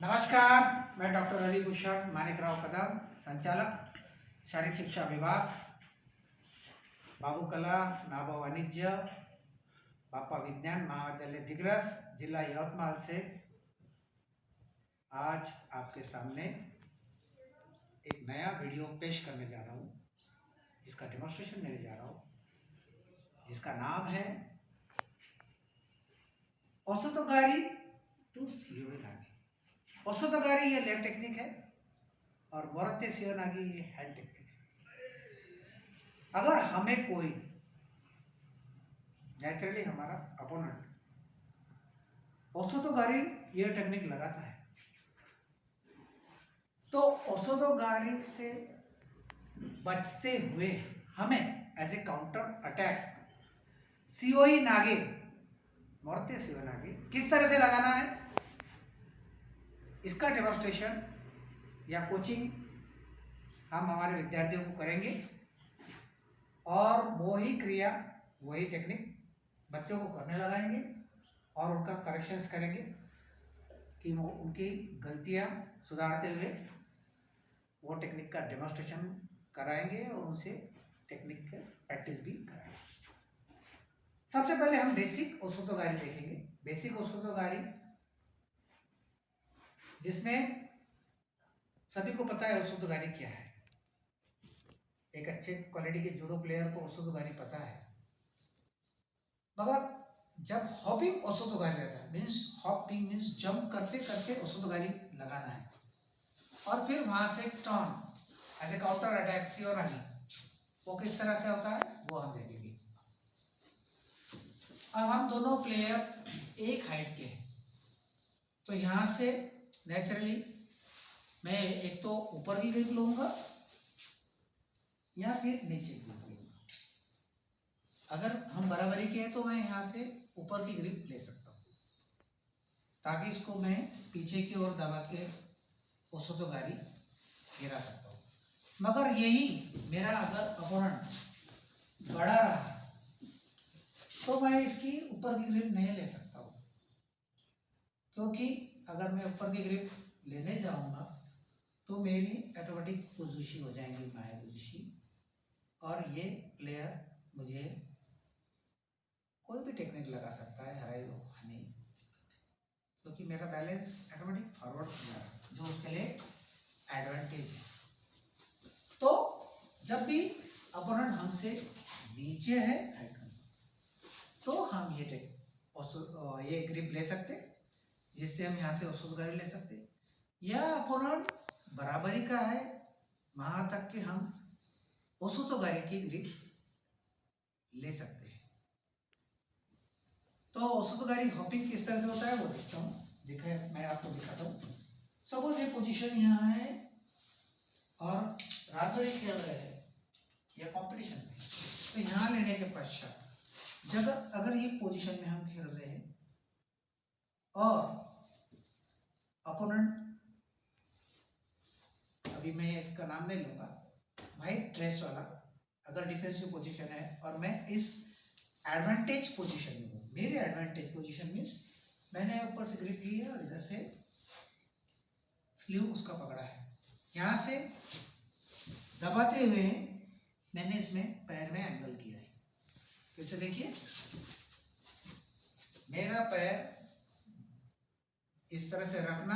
नमस्कार, मैं डॉक्टर हरिभूषण मानिकराव कदम, संचालक शारीरिक शिक्षा विभाग, बाबूकला, नाभा वाणिज्य, बापा विज्ञान महाविद्यालय दिग्रस, जिला यवतमाल से आज आपके सामने एक नया वीडियो पेश करने जा रहा हूँ, जिसका डेमोन्स्ट्रेशन देने जा रहा हूँ, जिसका नाम है ओसोतोगारी टू सीओई नागी। ओसोतोगारी ये लेग टेक्निक है और मोरते सीओई नागी ये हैंड टेक्निक है। अगर हमें कोई नेचुरली हमारा अपोनेंट ओसोतोगारी ये टेक्निक लगाता है, तो ओसोतोगारी से बचते हुए हमें एज ए काउंटर अटैक सीओई नागे, मोरते सीओई नागे किस तरह से लगाना है, इसका डेमोन्स्ट्रेशन या कोचिंग हम हमारे विद्यार्थियों को करेंगे और वही क्रिया वही टेक्निक बच्चों को करने लगाएंगे और उनका करेक्शंस करेंगे कि वो उनकी गलतियां सुधारते हुए वो टेक्निक का डेमोन्स्ट्रेशन कराएंगे और उनसे टेक्निक का प्रैक्टिस भी कराएंगे। सबसे पहले हम बेसिक ओसोतोगारी देखेंगे। बेसिक ओसोतोगारी जिसमें सभी को पता है ओसोतोगारी क्या है। एक अच्छे क्वालिटी के जूडो प्लेयर को ओसोतोगारी पता है, मगर जब हॉपिंग ओसोतोगारी रहता है, मीन्स हॉपिंग मीन्स जंप करते करते ओसोतोगारी लगाना है और फिर वहां से turn as a counter attack सीओई नागी, वो किस तरह से होता है वो हम देखेंगे। अब हम दोनों प्लेयर एक हाइट के हैं, तो यहां से नेचुरली मैं एक तो ऊपर की ग्रिप लूंगा या फिर नीचे की ग्रिप लूंगा। अगर हम बराबरी के हैं तो मैं यहां से ऊपर की ग्रिप ले सकता हूं ताकि इसको मैं पीछे की ओर दबा के ओसोतोगारी गिरा सकता हूं। मगर यही मेरा अगर अपोनेंट बड़ा रहा तो मैं इसकी ऊपर की ग्रिप नहीं ले सकता हूं, क्योंकि अगर मैं ऊपर की ग्रिप लेने जाऊंगा तो मेरी ऑटोमेटिक पोजीशन हो जाएंगी बाएं पोजीशन, और ये प्लेयर मुझे कोई भी टेक्निक लगा सकता है, हराई हो नहीं, क्योंकि मेरा बैलेंस ऑटोमेटिक फॉरवर्ड हो रहा है, जो उसके लिए एडवांटेज है। तो जब भी अपोनेंट हमसे नीचे है तो हम ये ग्रिप ले सकते, जिससे हम यहाँ से ओसोतोगारी ले सकते, या अपोनेंट बराबरी का है वहां तक कि हम ओसोतोगारी की ग्रिप ले सकते हैं। तो ओसोतोगारी हॉपिंग किस तरह से होता है वो देखता हूँ, मैं आपको दिखाता हूँ। सपोज ये पोजीशन यहाँ है और रातभरी खेल रहे हैं या कंपटीशन में, तो यहाँ लेने के पश्चात जब अगर ये पोजीशन में हम खेल रहे हैं और अपोनेंट, अभी मैं इसका नाम नहीं लूंगा, वाइट ड्रेस वाला अगर डिफेंसिव पोजीशन है और मैं इस एडवांटेज पोजीशन में हूँ, मेरे एडवांटेज पोजीशन मीन्स मैंने ऊपर से ग्रिप ली है और इधर से स्लीव उसका पकड़ा है, यहाँ से दबाते हुए मैंने इसमें पैर में एंगल किया है। फिर से देखिए, मेरा पैर इस तरह से रखना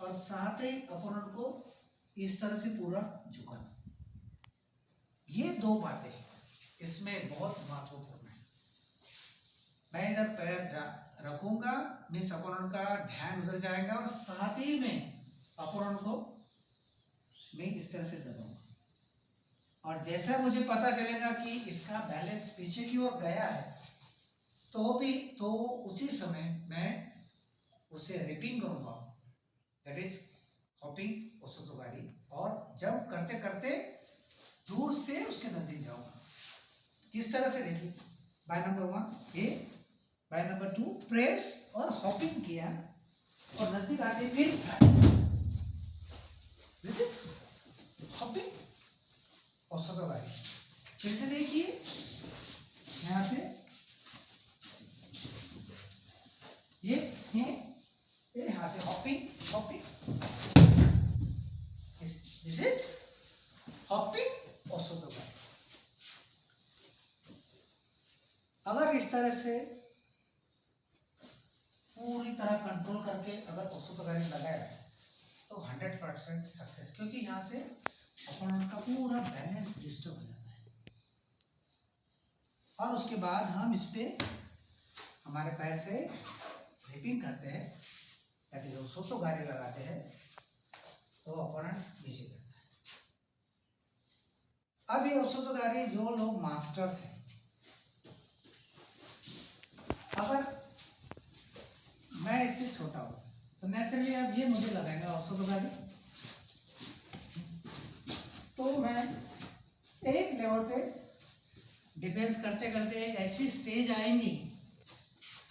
और साथ ही अपोनेंट को इस तरह से पूरा झुकाना, ये दो बातें इसमें बहुत महत्वपूर्ण है। मैं इधर पैर रखूंगा मीन्स अपोनेंट का ध्यान उधर जाएगा और साथ ही में अपोनेंट को मैं इस तरह से दबाऊंगा, और जैसा मुझे पता चलेगा कि इसका बैलेंस पीछे की ओर गया है तो उसी समय मैं उसे रिपिंग करूंगा, दैट इज हॉपिंग ओसोतोगारी, और जंप करते करते दूर से उसके नजदीक जाऊंगा। किस तरह से देखिए, बाय नंबर 1 ये, बाय नंबर 2 प्रेस और हॉपिंग किया और नजदीक आके फिर दिस इज हॉपिंग ओसोतोगारी। फिर से देखिए, यहां से ये यहाँ से hopping hopping. This is hopping ओसोतोगारी। अगर इस तरह से पूरी तरह कंट्रोल करके अगर ओसोतोगारी लगाया तो 100% सक्सेस, क्योंकि यहाँ से अपोनेंट का पूरा बैलेंस डिस्टर्ब हो जाता है। और उसके बाद हम इस पे हमारे पैर से ग्रिपिंग करते हैं, दैट इज ओसोतोगारी लगाते हैं, तो अपोनेंट नीचे करता है। अब ये ओसोतोगारी जो लोग मास्टर्स हैं, अगर मैं इससे छोटा हूं तो नेचुरली अब ये मुझे लगाएगा ओसोतोगारी, तो मैं एक लेवल पे डिफेंस करते करते एक ऐसी स्टेज आएंगी,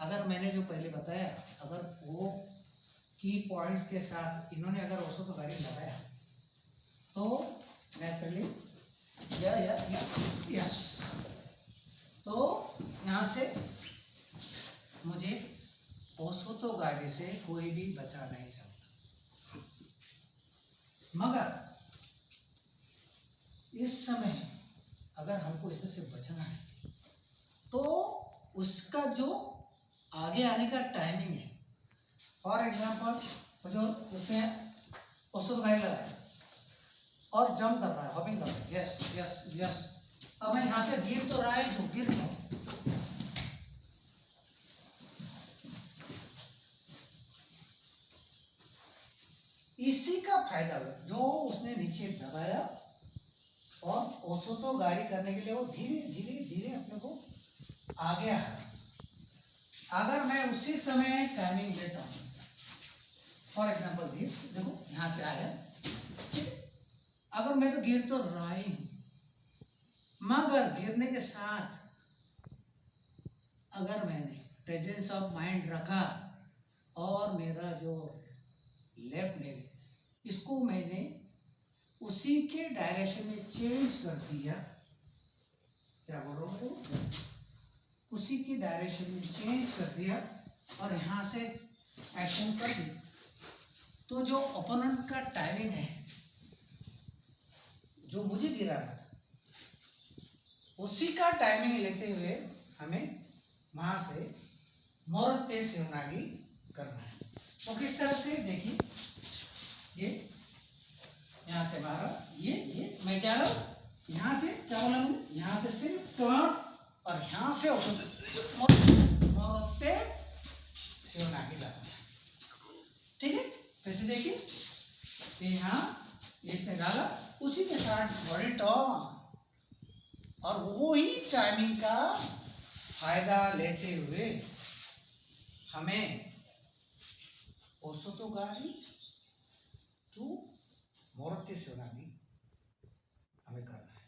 अगर मैंने जो पहले बताया, अगर वो की पॉइंट्स के साथ इन्होंने अगर ओसोतोगारी लगाया तो नेचुरली यस, तो यहाँ से मुझे ओसोतोगारी से कोई भी बचा नहीं सकता। मगर इस समय अगर हमको इसमें से बचना है तो उसका जो आगे आने का टाइमिंग है, फॉर एग्जाम्पल जो उसमें ओसोतोगारी लगाया और जंप कर रहा है, हॉपिंग कर रहा है, यस यस यस, अब मैं यहाँ से गिर तो रहा है, जो गिर क्यों, इसी का फायदा हुआ जो उसने नीचे दबाया और ओसोतोगारी करने के लिए वो धीरे धीरे धीरे अपने को आगे आ रहा। अगर मैं उसी समय टाइमिंग लेता हूँ, फॉर एग्जाम्पल दिस, देखो यहाँ से आया, अगर मैं तो गिर तो रहा ही हूँ, मगर गिरने के साथ अगर मैंने प्रेजेंस ऑफ माइंड रखा और मेरा जो लेफ्ट लेग इसको मैंने उसी के डायरेक्शन में चेंज कर दिया, क्या बोल रहा हूँ, उसी की डायरेक्शन में चेंज कर दिया और यहाँ से एक्शन कर दी, तो जो ओपोनेंट का टाइमिंग है, जो मुझे गिरा रहा था, उसी का टाइमिंग लेते हुए हमें वहां से मोरते शिवनागी करना है। तो किस तरह से देखिए, ये यहाँ से मारा, ये मैं जा रहा हूँ, यहाँ से क्या बोला मैंने, यहाँ से सिर्फ टर्न और यहाँ से मोरते शिवनागी लगाना, ठीक है। फिर से देखिए, यहाँ इसने डाला, उसी के साथ बॉडी टर्न और वो ही टाइमिंग का फायदा लेते हुए हमें ओसोतोगारी टू मोरते शिवनागी हमें करना है।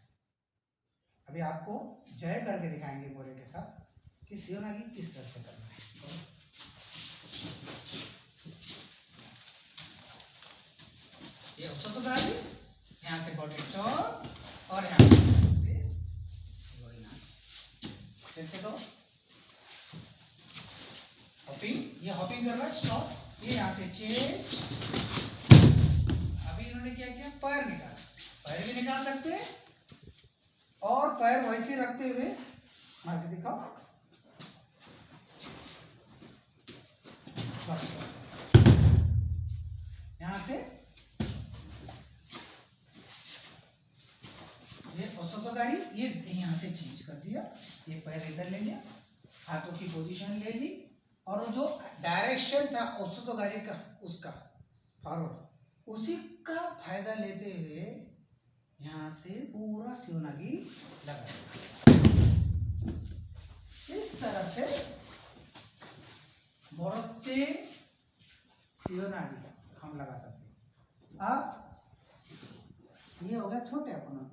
अभी आपको जय करके दिखाएंगे मोरे के साथ कि शिवनागी किस तरह से करना है। ये ओसोतोगारी, यहाँ से बॉडी टर्न और यहाँ से फिर से करो हॉपिंग, ये हॉपिंग कर रहा है, स्टॉप, ये यहाँ से चेंज। अभी इन्होंने क्या किया, पैर निकाला, पैर भी निकाल सकते हैं और पैर वैसे रखते हुए मार के दिखाओ, यहाँ से ये ओसोतोगारी, ये यहाँ से चेंज कर दिया, ये पैर इधर ले लिया, हाथों की पोजीशन ले ली और जो डायरेक्शन था ओसोतोगारी का उसका फॉरवर्ड, उसी का फायदा लेते हुए यहाँ से पूरा शिवनागी लगा। इस तरह से मोरते शिवनागी हम लगा सकते हैं। अब ये हो गया छोटे अपना,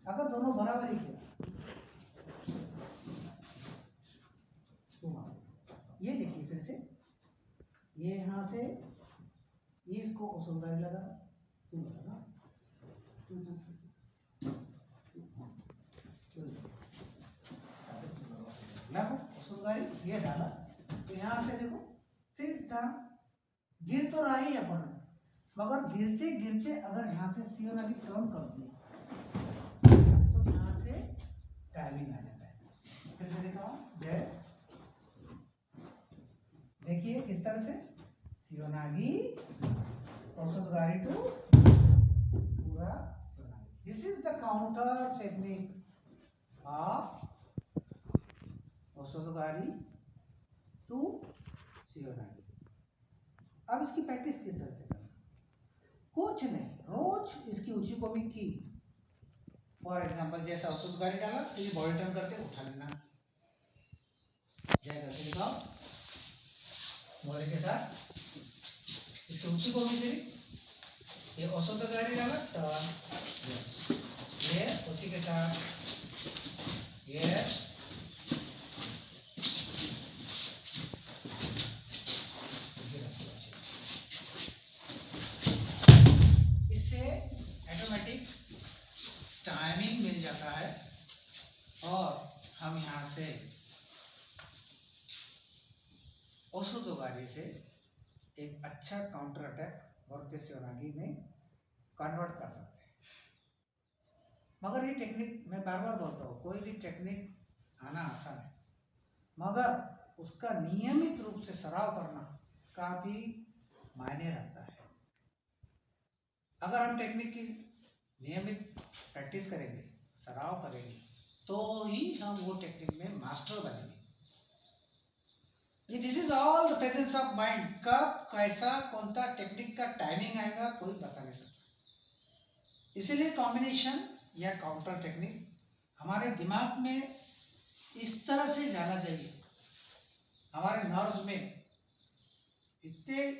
अगर दोनों बराबर ही किया, ये देखिए फिर से, ये यहाँ से ये इसको ओसोतोगारी लगा, तू लगा, ओसोतोगारी ये डाला, तो यहाँ से देखो सिर्फ था, गिर तो रहा ही अपन, मगर गिरते गिरते अगर यहाँ से सियोनागी टर्न कर दिए तो यहाँ से टाइमिंग आ जाता है। फिर से देखा जेड, देखिए किस तरह से सियोनागी ओसोदगारी टू पूरा सियोनागी। This is the counter technique of ओसोदगारी टू सियोनागी। अब इसकी प्रैक्टिस किस तरह से करना, कुछ नहीं, रोज इसकी ऊंची कोमी की। फॉर एग्जांपल जैसा ओसोदगारी डाला, सीधे बॉडी टर्न करते उठा लेना, जय करके दिखाओ मोरे के साथ। इसकी ऊंची कोमी से ये ओसोदगारी डाला टर्न, ये उसी के साथ ये टाइमिंग मिल जाता है और हम यहाँ से ओसोदगारी से एक अच्छा काउंटर अटैक मोर्ते सियोनागी में कन्वर्ट कर सकते हैं। मगर ये टेक्निक मैं बार बार बोलता हूँ, कोई भी टेक्निक आना आसान है, मगर उसका नियमित रूप से सराव करना काफी मायने रखता है। अगर हम टेक्निक की नियमित प्रैक्टिस करेंगे, सराव करेंगे, तो ही हम वो टेक्निक में मास्टर बनेंगे। This is all the presence of mind. कब कैसा कौन सा टेक्निक का टाइमिंग आएगा कोई बता नहीं सकता। इसीलिए कॉम्बिनेशन या काउंटर टेक्निक हमारे दिमाग में इस तरह से जाना चाहिए, हमारे नर्व्स में इतने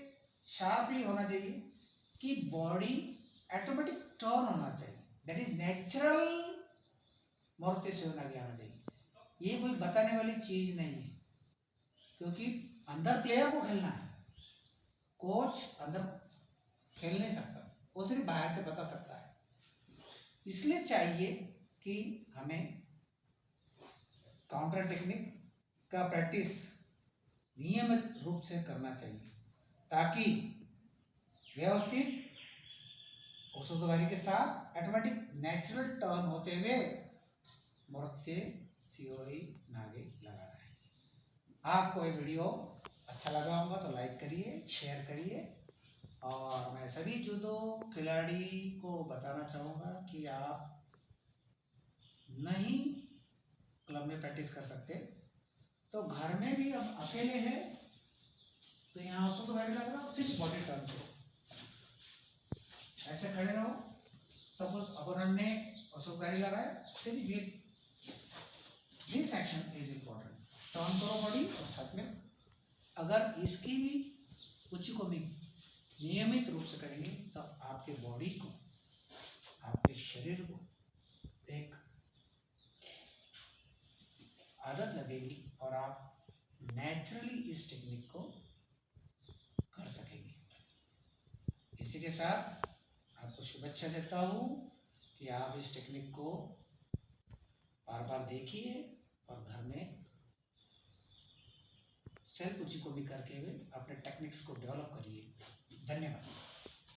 शार्पली होना चाहिए कि बॉडी ऑटोमेटिक टर्न होना चाहिए। दैट इज नेचुरल मोर्ते सियोनागी आना चाहिए। ये कोई बताने वाली चीज नहीं है, क्योंकि अंदर प्लेयर को खेलना है, कोच अंदर खेल नहीं सकता, वो सिर्फ बाहर से बता सकता है। इसलिए चाहिए कि हमें काउंटर टेक्निक का प्रैक्टिस नियमित रूप से करना चाहिए, ताकि व्यवस्थित ओसोदगारी के साथ ऑटोमेटिक नेचुरल टर्न होते हुए मोर्ते सियोनागी लगाना है। आपको ये वीडियो अच्छा लगा होगा तो लाइक करिए, शेयर करिए, और मैं सभी जूडो खिलाड़ी को बताना चाहूँगा कि आप नहीं क्लब में प्रैक्टिस कर सकते तो घर में भी अब अकेले हैं तो यहाँ ओसोदगारी लग रहा, सिर्फ बॉडी टर्न करो, ऐसे खड़े रहो। सपोज अपोनेंट ने ओसोदगारी लगाया, सिर्फ this action is important, turn करो बॉडी और साथ में अगर इसकी भी उच्च को भी नियमित रूप से करेंगे तो आपके बॉडी को, आपके शरीर को एक आदत लगेगी और आप नेचुरली इस टेक्निक को कर सकेंगे। इसी के साथ आपको शुभेच्छा देता हूँ कि आप इस टेक्निक को बार बार देखिए और घर में सेल्फ उची को भी करके हुए अपने टेक्निक्स को डेवलप करिए। धन्यवाद।